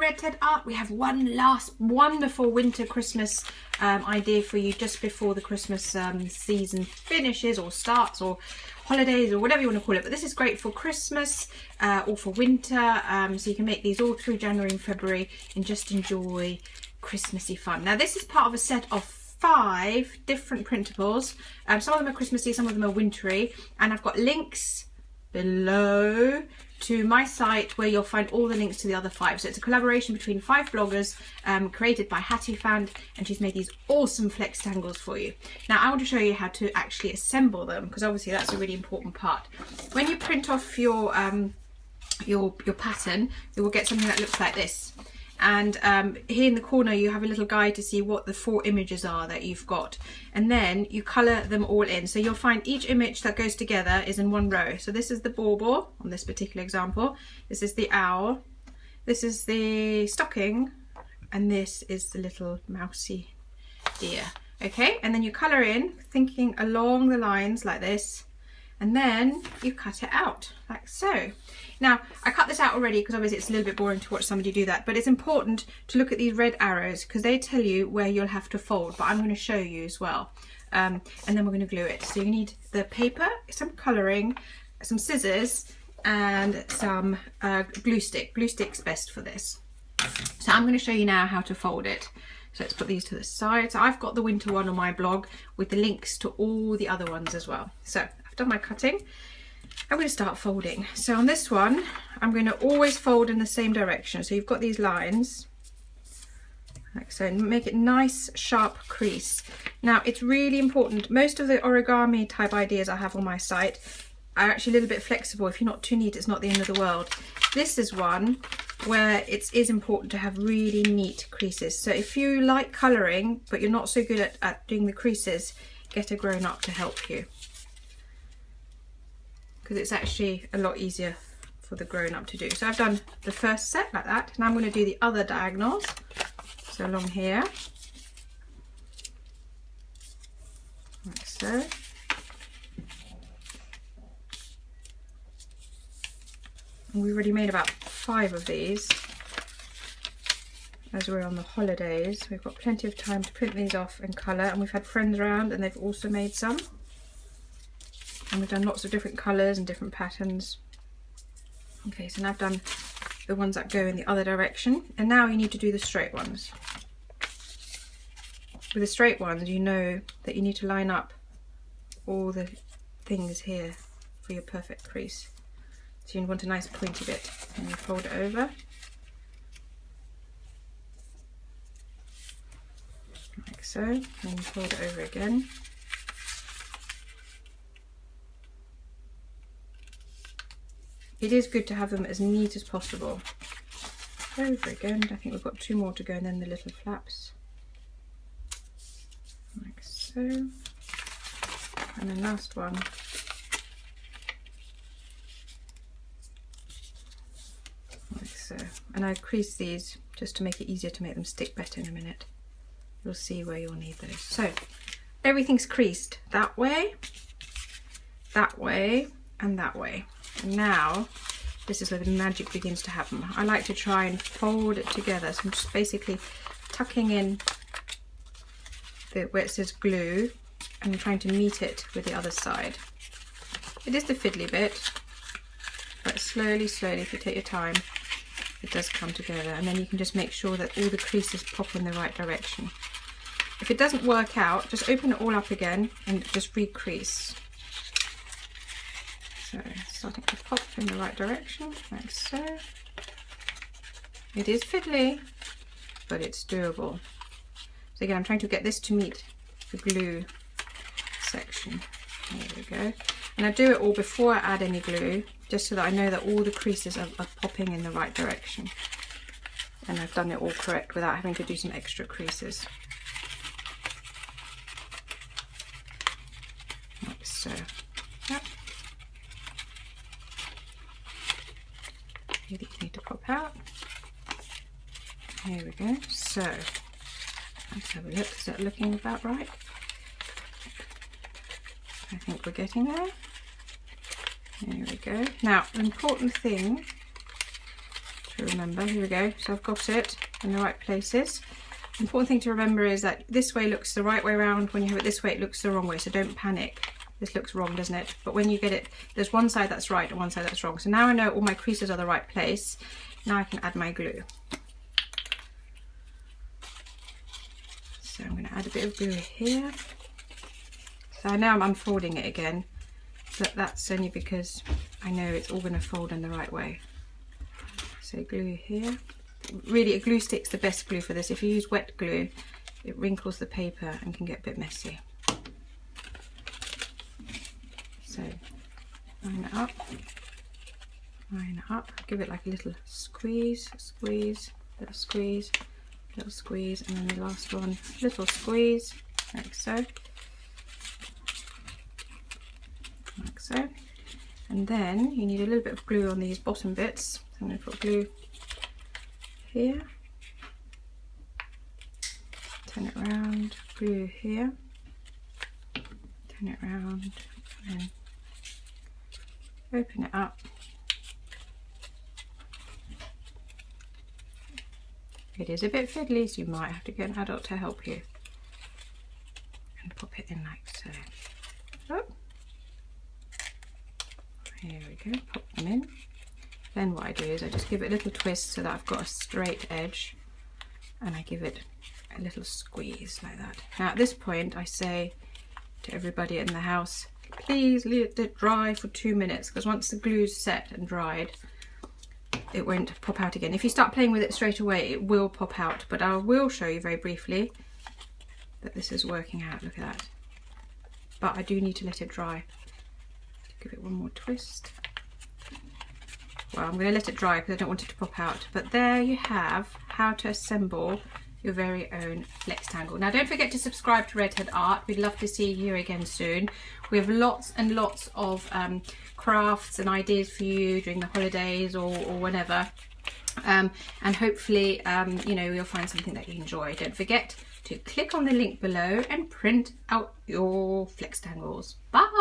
Red Ted Art, we have one last wonderful winter Christmas idea for you just before the Christmas season finishes or starts, or holidays, or whatever you want to call it. But this is great for Christmas or for winter, so you can make these all through January and February and just enjoy Christmassy fun. Now this is part of a set of 5 different printables. Some of them are Christmassy, some of them are wintry, and I've got links below to my site where you'll find all the links to the other 5. So it's a collaboration between 5 bloggers created by Hattie Fand, and she's made these awesome Flexagons for you. Now I want to show you how to actually assemble them, because obviously that's a really important part. When you print off your pattern, you will get something that looks like this. And here in the corner you have a little guide to see what the 4 images are that you've got, and then you colour them all in. So you'll find each image that goes together is in one row. So this is the bauble on this particular example, this is the owl, this is the stocking, and this is the little mousy deer. Okay, and then you colour in, thinking along the lines like this, and then you cut it out like so. Now I cut this out already because obviously it's a little bit boring to watch somebody do that, but it's important to look at these red arrows because they tell you where you'll have to fold, but I'm going to show you as well. And then we're going to glue it. So you need the paper, some colouring, some scissors, and some glue stick. Glue stick's best for this. So I'm going to show you now how to fold it. So let's put these to the side. So I've got the winter one on my blog with the links to all the other ones as well. So I've done my cutting. I'm going to start folding. So on this one, I'm going to always fold in the same direction. So you've got these lines, like so, and make it nice, sharp crease. Now it's really important. Most of the origami type ideas I have on my site are actually a little bit flexible. If you're not too neat, it's not the end of the world. This is one where it is important to have really neat creases. So if you like colouring, but you're not so good at doing the creases, get a grown-up to help you, because it's actually a lot easier for the grown-up to do. So I've done the first set like that. Now I'm going to do the other diagonals. So along here, like so. And we already made about 5 of these as we're on the holidays. We've got plenty of time to print these off and colour, and we've had friends around and they've also made some. And we've done lots of different colours and different patterns. Okay, so now I've done the ones that go in the other direction, and now you need to do the straight ones. With the straight ones, you know that you need to line up all the things here for your perfect crease. So you want a nice pointy bit, and you fold it over. Like so, and then you fold it over again. It is good to have them as neat as possible. Over again. I think we've got 2 more to go, and then the little flaps. Like so. And then last one. Like so. And I crease these just to make it easier to make them stick better in a minute. You'll see where you'll need those. So everything's creased that way, and that way. And now this is where the magic begins to happen. I like to try and fold it together. So I'm just basically tucking in where it says glue and trying to meet it with the other side. It is the fiddly bit, but slowly, if you take your time, it does come together. And then you can just make sure that all the creases pop in the right direction. If it doesn't work out, just open it all up again and just re-crease. So it's starting to pop in the right direction, like so. It is fiddly, but it's doable. So again, I'm trying to get this to meet the glue section. There we go. And I do it all before I add any glue, just so that I know that all the creases are popping in the right direction. And I've done it all correct without having to do some extra creases. Like so. Yep. These need to pop out. Here we go. So let's have a look. Is that looking about right? I think we're getting there. There we go. Now, the important thing to to remember. Here we go. So I've got it in the right places. The important thing to remember is that this way looks the right way around. When you have it this way, it looks the wrong way. So don't panic. This looks wrong, doesn't it? But when you get it, there's one side that's right and one side that's wrong. So now I know all my creases are the right place. Now I can add my glue. So I'm going to add a bit of glue here. So now I'm unfolding it again, but that's only because I know it's all going to fold in the right way. So glue here. Really, a glue stick's the best glue for this. If you use wet glue, it wrinkles the paper and can get a bit messy. So line it up, give it like a little squeeze, squeeze, little squeeze, little squeeze, and then the last one, little squeeze, like so, like so. And then you need a little bit of glue on these bottom bits. So I'm going to put glue here, turn it around, glue here, turn it around, and then open it up. It is a bit fiddly, so you might have to get an adult to help you. And pop it in like so. Oh. Here we go, pop them in. Then what I do is I just give it a little twist so that I've got a straight edge, and I give it a little squeeze like that. Now at this point I say to everybody in the house, please let it dry for 2 minutes, because once the glue's set and dried, it won't pop out again. If you start playing with it straight away, it will pop out, but I will show you very briefly that this is working out. Look at that. But I do need to let it dry. Give it one more twist. Well, I'm going to let it dry because I don't want it to pop out. But there you have how to assemble your very own Flexagon. Now don't forget to subscribe to Redhead Art. We'd love to see you here again soon. We have lots and lots of crafts and ideas for you during the holidays or whenever. And hopefully, you know, you'll find something that you enjoy. Don't forget to click on the link below and print out your Flexagons. Bye!